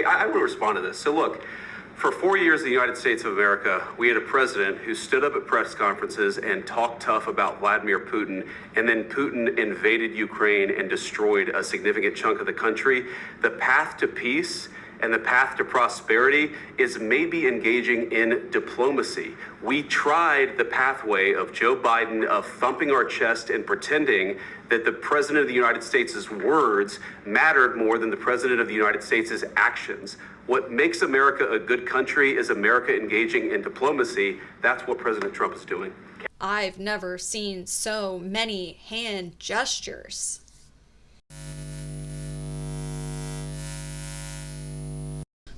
Hey, I want to respond to this. So look, for 4 years in the United States of America, we had a president who stood up at press conferences and talked tough about Vladimir Putin, and then Putin invaded Ukraine and destroyed a significant chunk of the country. The path to peace and the path to prosperity is maybe engaging in diplomacy. We tried the pathway of Joe Biden, of thumping our chest and pretending that the President of the United States' words mattered more than the President of the United States' actions. What makes America a good country is America engaging in diplomacy. That's what President Trump is doing. I've never seen so many hand gestures.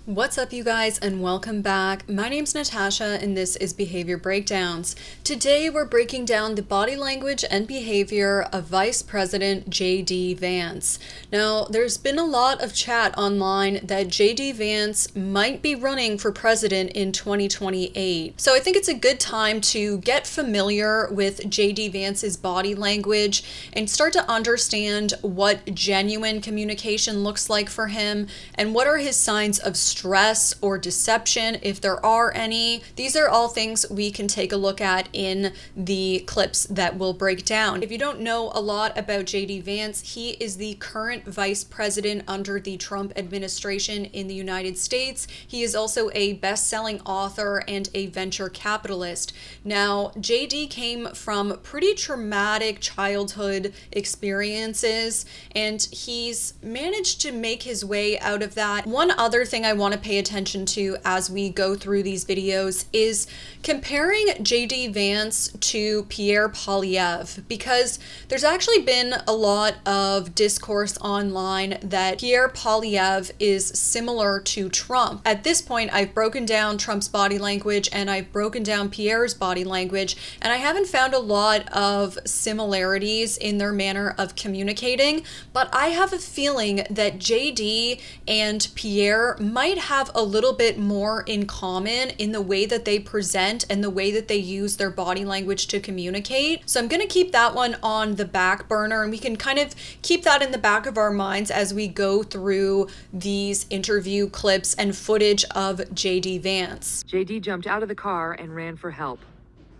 What's up, you guys, and welcome back. My name's Natasha, and this is Behavior Breakdowns. Today, we're breaking down the body language and behavior of Vice President JD Vance. Now, there's been a lot of chat online that JD Vance might be running for president in 2028. So I think it's a good time to get familiar with JD Vance's body language and start to understand what genuine communication looks like for him and what are his signs of stress or deception, if there are any. These are all things we can take a look at in the clips that we'll break down. If you don't know a lot about JD Vance, he is the current vice president under the Trump administration in the United States. He is also a best-selling author and a venture capitalist. Now, JD came from pretty traumatic childhood experiences, and he's managed to make his way out of that. One other thing I want to pay attention to as we go through these videos is comparing JD Vance to Pierre Poilievre, because there's actually been a lot of discourse online that Pierre Poilievre is similar to Trump. At this point, I've broken down Trump's body language and I've broken down Pierre's body language, and I haven't found a lot of similarities in their manner of communicating, but I have a feeling that JD and Pierre might have a little bit more in common in the way that they present and the way that they use their body language to communicate. So I'm going to keep that one on the back burner, and we can kind of keep that in the back of our minds as we go through these interview clips and footage of JD Vance. JD jumped out of the car and ran for help.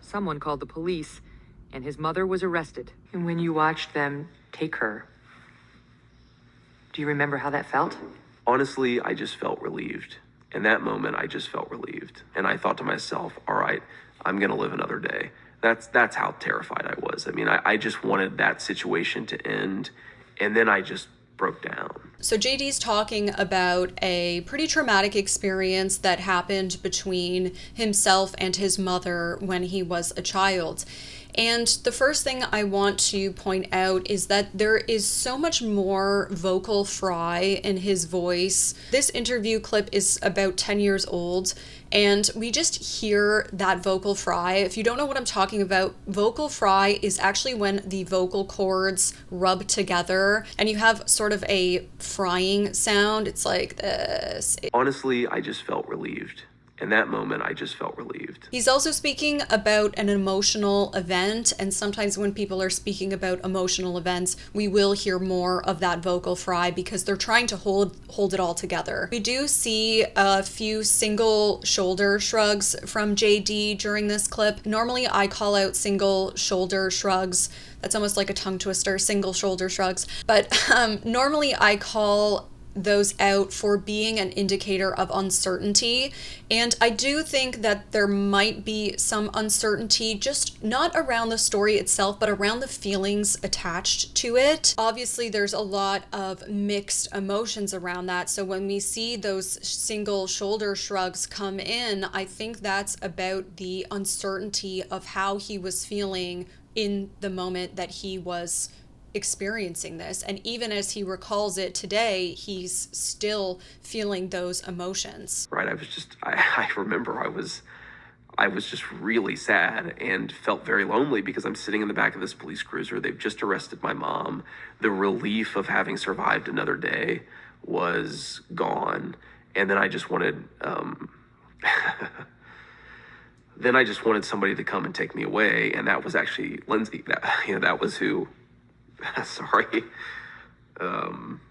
Someone called the police, and his mother was arrested. And when you watched them take her, do you remember how that felt? Honestly, I just felt relieved. In that moment, I just felt relieved. And I thought to myself, all right, I'm going to live another day. That's how terrified I was. I mean, I just wanted that situation to end. And then I just broke down. So JD's talking about a pretty traumatic experience that happened between himself and his mother when he was a child. And the first thing I want to point out is that there is so much more vocal fry in his voice. This interview clip is about 10 years old, and we just hear that vocal fry. If you don't know what I'm talking about, vocal fry is actually when the vocal cords rub together and you have sort of a frying sound. It's like this. Honestly, I just felt relieved. In that moment, I just felt relieved. He's also speaking about an emotional event, and sometimes when people are speaking about emotional events, we will hear more of that vocal fry because they're trying to hold it all together. We do see a few single shoulder shrugs from JD during this clip. Normally, I call out single shoulder shrugs. That's almost like a tongue twister, single shoulder shrugs. But normally I call those out for being an indicator of uncertainty. And I do think that there might be some uncertainty, just not around the story itself, but around the feelings attached to it. Obviously, there's a lot of mixed emotions around that. So when we see those single shoulder shrugs come in, I think that's about the uncertainty of how he was feeling in the moment that he was experiencing this. And even as he recalls it today, he's still feeling those emotions. Right. I remember I was just really sad and felt very lonely because I'm sitting in the back of this police cruiser. They've just arrested my mom. The relief of having survived another day was gone. And then I just wanted, somebody to come and take me away. And that was actually Lindsay. That was who. Sorry.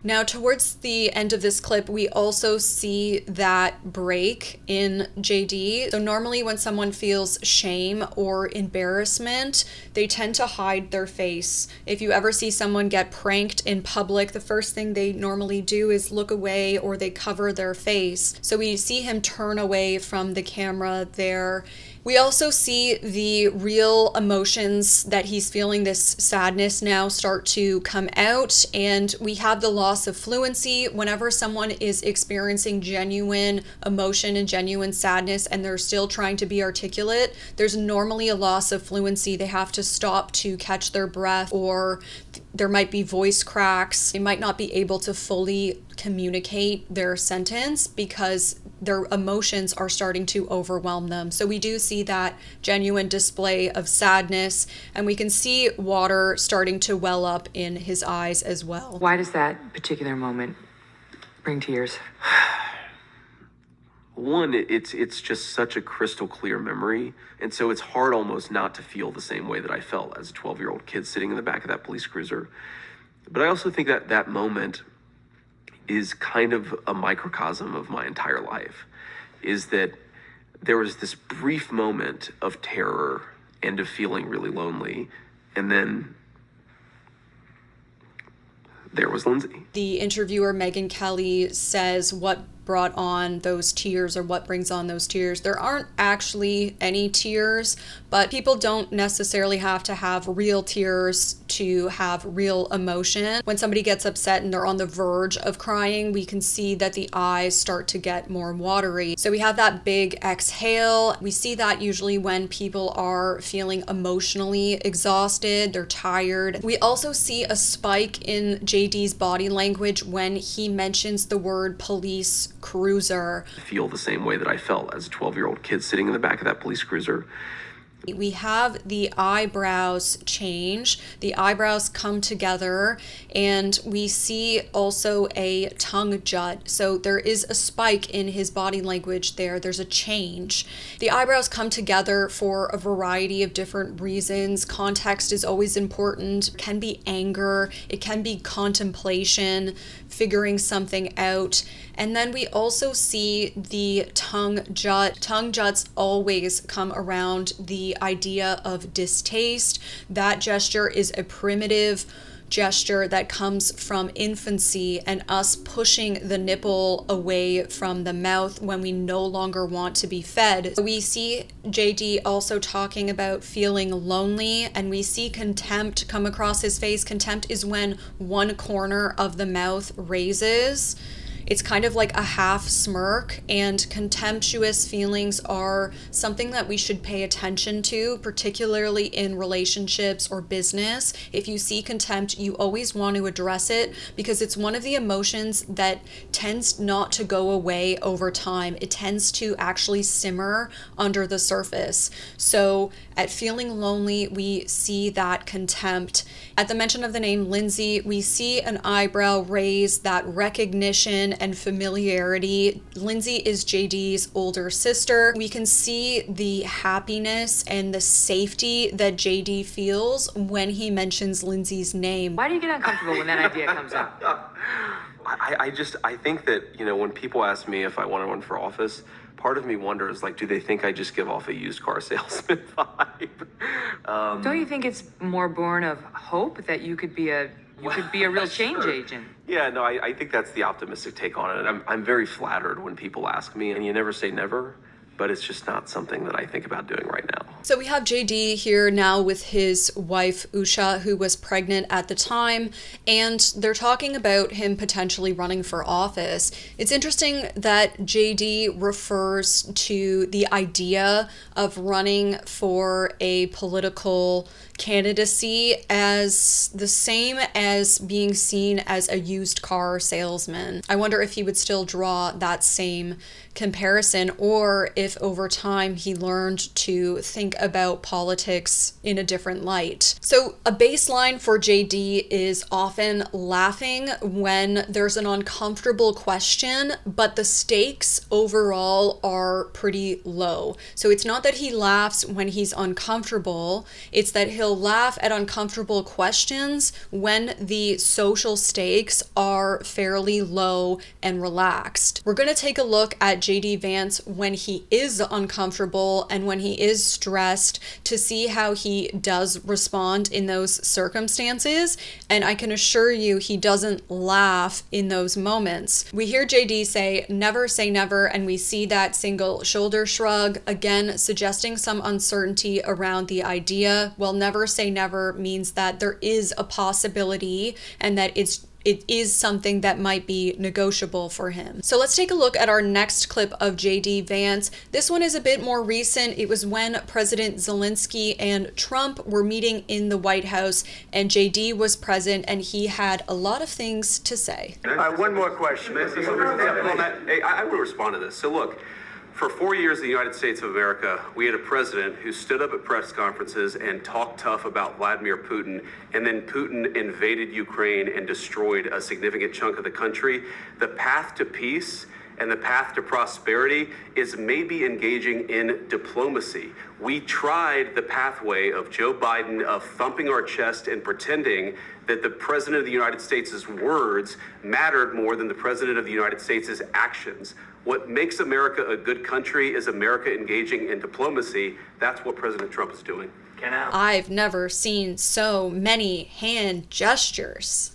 Now, towards the end of this clip, we also see that break in JD. So normally when someone feels shame or embarrassment, they tend to hide their face. If you ever see someone get pranked in public, the first thing they normally do is look away or they cover their face. So we see him turn away from the camera there. We also see the real emotions that he's feeling, this sadness now, start to come out, and we have the loss of fluency. Whenever someone is experiencing genuine emotion and genuine sadness and they're still trying to be articulate, there's normally a loss of fluency. They have to stop to catch their breath, or there might be voice cracks. They might not be able to fully communicate their sentence because their emotions are starting to overwhelm them. So we do see that genuine display of sadness, and we can see water starting to well up in his eyes as well. Why does that particular moment bring tears? One, it's just such a crystal clear memory, and so it's hard almost not to feel the same way that I felt as a 12-year-old kid sitting in the back of that police cruiser. But I also think that that moment is kind of a microcosm of my entire life, is that there was this brief moment of terror and of feeling really lonely, and then there was Lindsay. The interviewer, Megyn Kelly, says what brought on those tears, or what brings on those tears. There aren't actually any tears, but people don't necessarily have to have real tears to have real emotion. When somebody gets upset and they're on the verge of crying, we can see that the eyes start to get more watery. So we have that big exhale. We see that usually when people are feeling emotionally exhausted, they're tired. We also see a spike in JD's body language when he mentions the word police cruiser. I feel the same way that I felt as a 12-year-old kid sitting in the back of that police cruiser. We have the eyebrows change. The eyebrows come together, and we see also a tongue jut. So there is a spike in his body language there. There's a change. The eyebrows come together for a variety of different reasons. Context is always important. It can be anger. It can be contemplation, figuring something out. And then we also see the tongue jut. Tongue juts always come around the idea of distaste. That gesture is a primitive gesture that comes from infancy and us pushing the nipple away from the mouth when we no longer want to be fed. We see JD also talking about feeling lonely, and we see contempt come across his face. Contempt is when one corner of the mouth raises. It's kind of like a half smirk, and contemptuous feelings are something that we should pay attention to, particularly in relationships or business. If you see contempt, you always want to address it because it's one of the emotions that tends not to go away over time. It tends to actually simmer under the surface. So at feeling lonely, we see that contempt. At the mention of the name Lindsay, we see an eyebrow raise, that recognition and familiarity. Lindsay is JD's older sister. We can see the happiness and the safety that JD feels when he mentions Lindsay's name. Why do you get uncomfortable when that idea comes up? I think that, when people ask me if I want to run for office, part of me wonders, do they think I just give off a used car salesman vibe? Don't you think it's more born of hope that you could be a real change agent? Yeah, no, I think that's the optimistic take on it. I'm very flattered when people ask me, and you never say never, but it's just not something that I think about doing right now. So we have JD here now with his wife, Usha, who was pregnant at the time, and they're talking about him potentially running for office. It's interesting that JD refers to the idea of running for a political candidacy as the same as being seen as a used car salesman. I wonder if he would still draw that same comparison, or if over time he learned to think think about politics in a different light. So a baseline for JD is often laughing when there's an uncomfortable question, but the stakes overall are pretty low. So it's not that he laughs when he's uncomfortable, it's that he'll laugh at uncomfortable questions when the social stakes are fairly low and relaxed. We're going to take a look at JD Vance when he is uncomfortable and when he is stressed to see how he does respond in those circumstances. And I can assure you he doesn't laugh in those moments. We hear JD say never, and we see that single shoulder shrug, again suggesting some uncertainty around the idea. Well, never say never means that there is a possibility and that it is something that might be negotiable for him. So let's take a look at our next clip of JD Vance. This one is a bit more recent. It was when President Zelensky and Trump were meeting in the White House, and JD was present, and he had a lot of things to say. One more question. Hey, I will respond to this. So look, for 4 years in the United States of America, we had a president who stood up at press conferences and talked tough about Vladimir Putin, and then Putin invaded Ukraine and destroyed a significant chunk of the country. The path to peace and the path to prosperity is maybe engaging in diplomacy. We tried the pathway of Joe Biden of thumping our chest and pretending that the President of the United States' words mattered more than the President of the United States' actions. What makes America a good country is America engaging in diplomacy. That's what President Trump is doing. I've never seen so many hand gestures.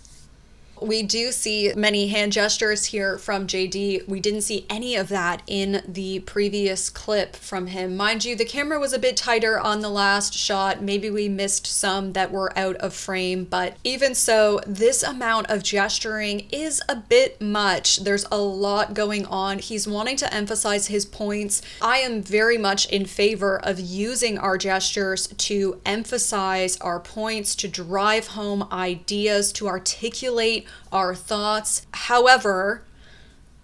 We do see many hand gestures here from JD. We didn't see any of that in the previous clip from him. Mind you, the camera was a bit tighter on the last shot. Maybe we missed some that were out of frame, but even so, this amount of gesturing is a bit much. There's a lot going on. He's wanting to emphasize his points. I am very much in favor of using our gestures to emphasize our points, to drive home ideas, to articulate our thoughts. However,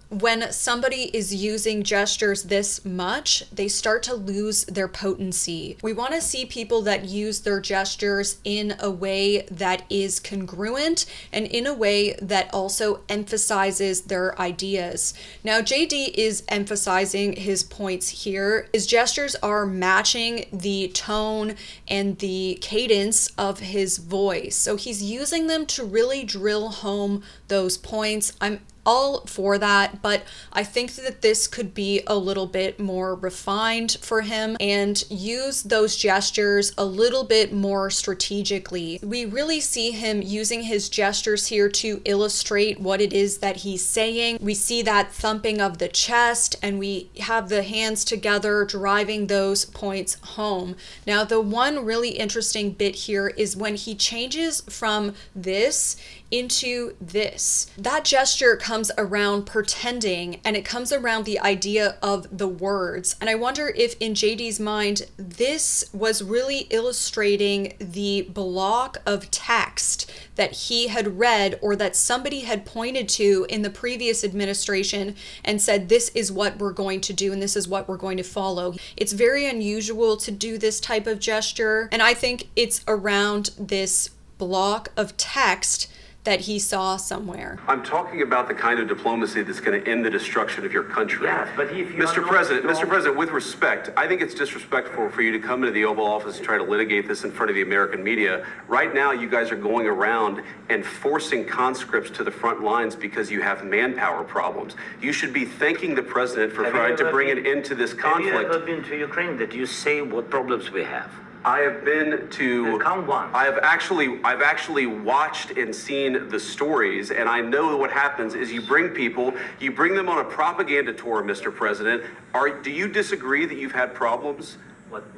when somebody is using gestures this much, they start to lose their potency. We want to see people that use their gestures in a way that is congruent and in a way that also emphasizes their ideas. Now, JD is emphasizing his points here. His gestures are matching the tone and the cadence of his voice. So he's using them to really drill home those points. I'm all for that, but I think that this could be a little bit more refined for him and use those gestures a little bit more strategically. We really see him using his gestures here to illustrate what it is that he's saying. We see that thumping of the chest, and we have the hands together driving those points home. Now, the one really interesting bit here is when he changes from this into this. That gesture comes around pretending, and it comes around the idea of the words. And I wonder if in JD's mind, this was really illustrating the block of text that he had read or that somebody had pointed to in the previous administration and said, this is what we're going to do and this is what we're going to follow. It's very unusual to do this type of gesture, and I think it's around this block of text that he saw somewhere. I'm talking about the kind of diplomacy that's going to end the destruction of your country. Yes, but if you Mr. President, with respect, I think it's disrespectful for you to come into the Oval Office and try to litigate this in front of the American media. Right now, you guys are going around and forcing conscripts to the front lines because you have manpower problems. You should be thanking the president for trying to bring an end to this conflict. Have you ever been to Ukraine that you say what problems we have? I have been to. Count one. I've actually watched and seen the stories, and I know what happens is you bring them on a propaganda tour, Mr. President. Do you disagree that you've had problems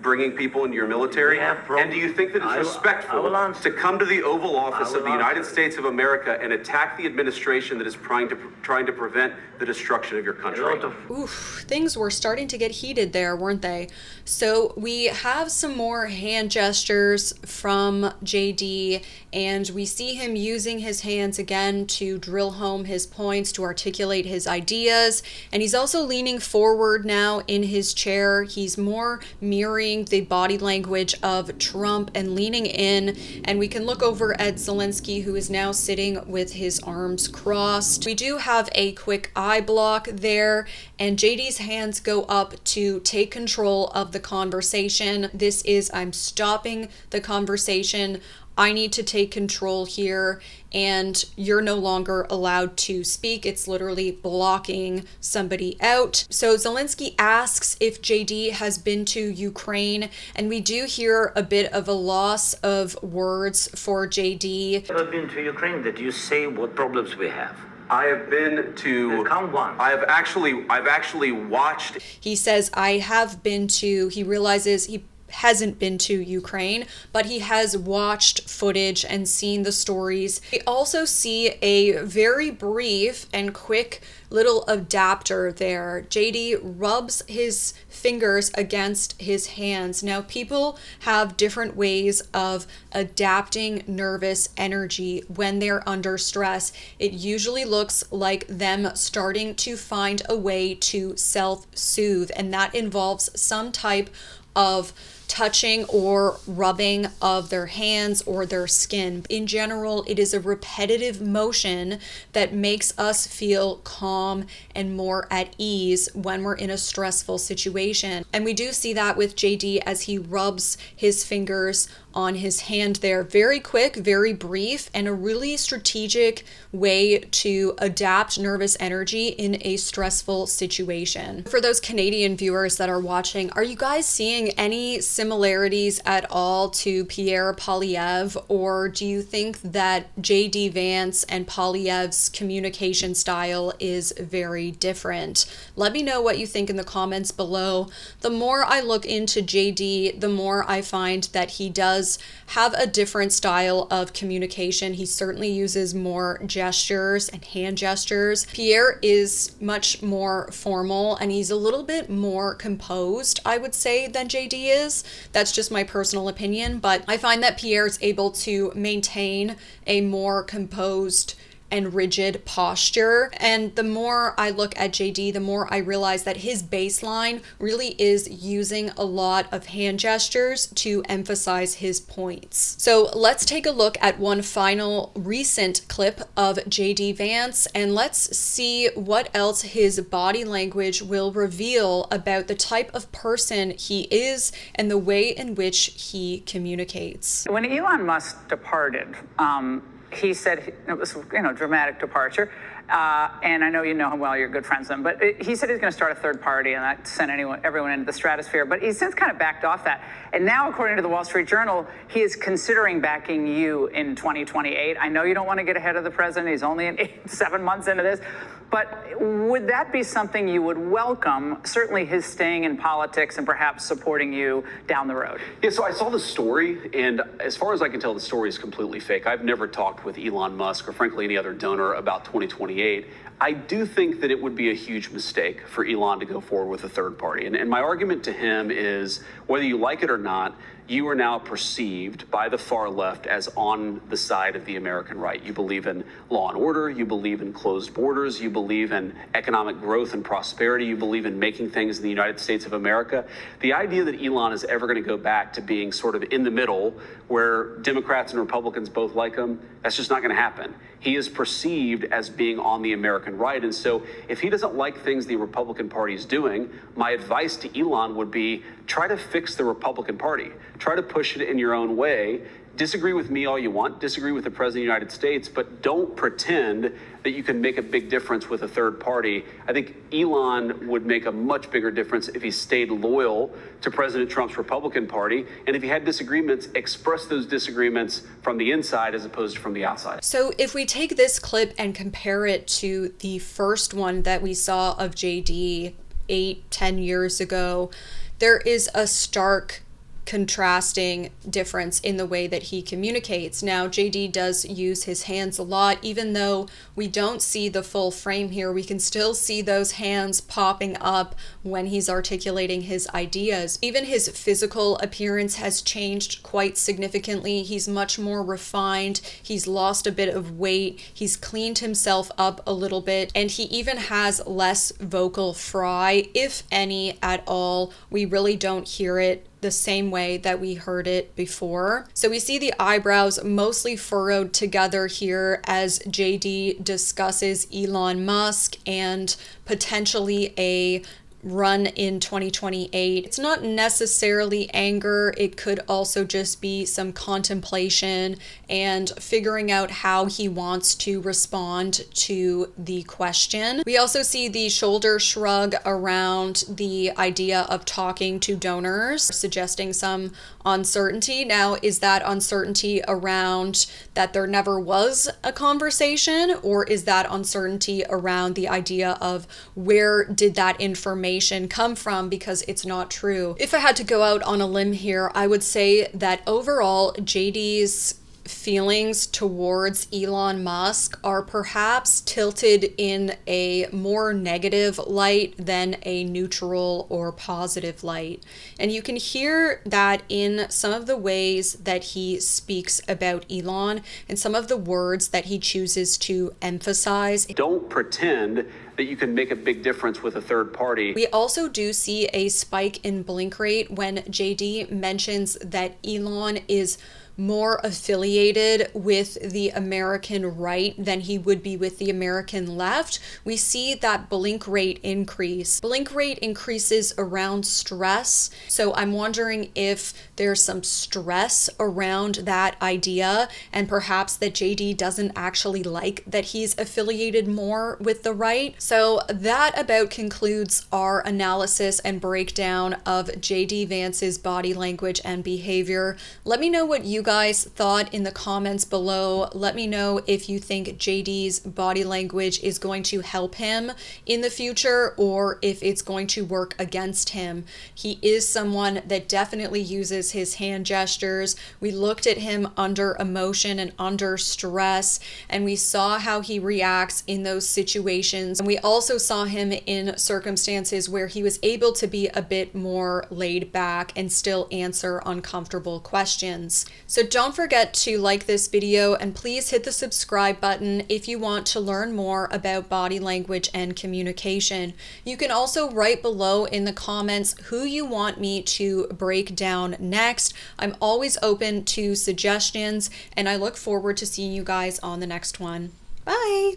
bringing people into your military? And do you think that it's respectful to come to the Oval Office of the United States of America and attack the administration that is trying to prevent the destruction of your country? Oof, things were starting to get heated there, weren't they? So we have some more hand gestures from JD, and we see him using his hands again to drill home his points, to articulate his ideas. And he's also leaning forward now in his chair. He's more mirroring mirroring the body language of Trump and leaning in. And we can look over at Zelensky, who is now sitting with his arms crossed. We do have a quick eye block there, and JD's hands go up to take control of the conversation. This is, I'm stopping the conversation. I need to take control here, and you're no longer allowed to speak. It's literally blocking somebody out. So Zelensky asks if JD has been to Ukraine, and we do hear a bit of a loss of words for JD. I've been to Ukraine. Did you say what problems we have? I have been to. Count one. I've actually watched. He says, I have been to, he realizes he hasn't been to Ukraine, but he has watched footage and seen the stories. We also see a very brief and quick little adapter there. JD rubs his fingers against his hands. Now, people have different ways of adapting nervous energy when they're under stress. It usually looks like them starting to find a way to self-soothe, and that involves some type of touching or rubbing of their hands or their skin. In general, it is a repetitive motion that makes us feel calm and more at ease when we're in a stressful situation. And we do see that with JD as he rubs his fingers on his hand there. Very quick, very brief, and a really strategic way to adapt nervous energy in a stressful situation. For those Canadian viewers that are watching, are you guys seeing any similarities at all to Pierre Poilievre, or do you think that JD Vance and Poilievre's communication style is very different? Let me know what you think in the comments below. The more I look into JD, the more I find that he does have a different style of communication. He certainly uses more gestures and hand gestures. Pierre is much more formal, and he's a little bit more composed, I would say, than JD is. That's just my personal opinion, but I find that Pierre is able to maintain a more composed and rigid posture. And the more I look at JD, the more I realize that his baseline really is using a lot of hand gestures to emphasize his points. So let's take a look at one final recent clip of JD Vance, and let's see what else his body language will reveal about the type of person he is and the way in which he communicates. When Elon Musk departed, he said it was, dramatic departure. And I know you know him well, you're good friends with him, but he said he's going to start a third party, and that sent everyone into the stratosphere. But he's since kind of backed off that. And now, according to the Wall Street Journal, he is considering backing you in 2028. I know you don't want to get ahead of the president. He's only 7 months into this. But would that be something you would welcome, certainly his staying in politics and perhaps supporting you down the road? Yeah, so I saw the story, and as far as I can tell, the story is completely fake. I've never talked with Elon Musk or, frankly, any other donor about 2028. I do think that it would be a huge mistake for Elon to go forward with a third party. And my argument to him is, whether you like it or not, you are now perceived by the far left as on the side of the American right. You believe in law and order, you believe in closed borders, you believe in economic growth and prosperity, you believe in making things in the United States of America. The idea that Elon is ever going to go back to being sort of in the middle, where Democrats and Republicans both like him, that's just not going to happen. He is perceived as being on the American right. And so if he doesn't like things the Republican Party is doing, my advice to Elon would be, try to fix the Republican Party. Try to push it in your own way. Disagree with me all you want, disagree with the President of the United States, but don't pretend that you can make a big difference with a third party. I think Elon would make a much bigger difference if he stayed loyal to President Trump's Republican Party. And if he had disagreements, express those disagreements from the inside as opposed to from the outside. So if we take this clip and compare it to the first one that we saw of JD 8-10 years ago, there is a stark contrasting difference in the way that he communicates. Now, JD does use his hands a lot. Even though we don't see the full frame here, we can still see those hands popping up when he's articulating his ideas. Even his physical appearance has changed quite significantly. He's much more refined. He's lost a bit of weight. He's cleaned himself up a little bit, and he even has less vocal fry, if any at all. We really don't hear it the same way that we heard it before. So we see the eyebrows mostly furrowed together here as JD discusses Elon Musk and potentially a run in 2028. It's not necessarily anger. It could also just be some contemplation and figuring out how he wants to respond to the question. We also see the shoulder shrug around the idea of talking to donors, suggesting some uncertainty. Now, is that uncertainty around that there never was a conversation, or is that uncertainty around the idea of where did that information come from, because it's not true? If I had to go out on a limb here, I would say that overall JD's feelings towards Elon Musk are perhaps tilted in a more negative light than a neutral or positive light. And you can hear that in some of the ways that he speaks about Elon and some of the words that he chooses to emphasize. Don't pretend that you can make a big difference with a third party. We also do see a spike in blink rate when JD mentions that Elon is more affiliated with the American right than he would be with the American left. We see that blink rate increase. Blink rate increases around stress. So I'm wondering if there's some stress around that idea, and perhaps that JD doesn't actually like that he's affiliated more with the right. So that about concludes our analysis and breakdown of JD Vance's body language and behavior. Let me know what you guys thought in the comments below. Let me know if you think JD's body language is going to help him in the future or if it's going to work against him. He is someone that definitely uses his hand gestures. We looked at him under emotion and under stress, and we saw how he reacts in those situations. And we also saw him in circumstances where he was able to be a bit more laid back and still answer uncomfortable questions. So don't forget to like this video, and please hit the subscribe button if you want to learn more about body language and communication. You can also write below in the comments who you want me to break down next. I'm always open to suggestions, and I look forward to seeing you guys on the next one. Bye!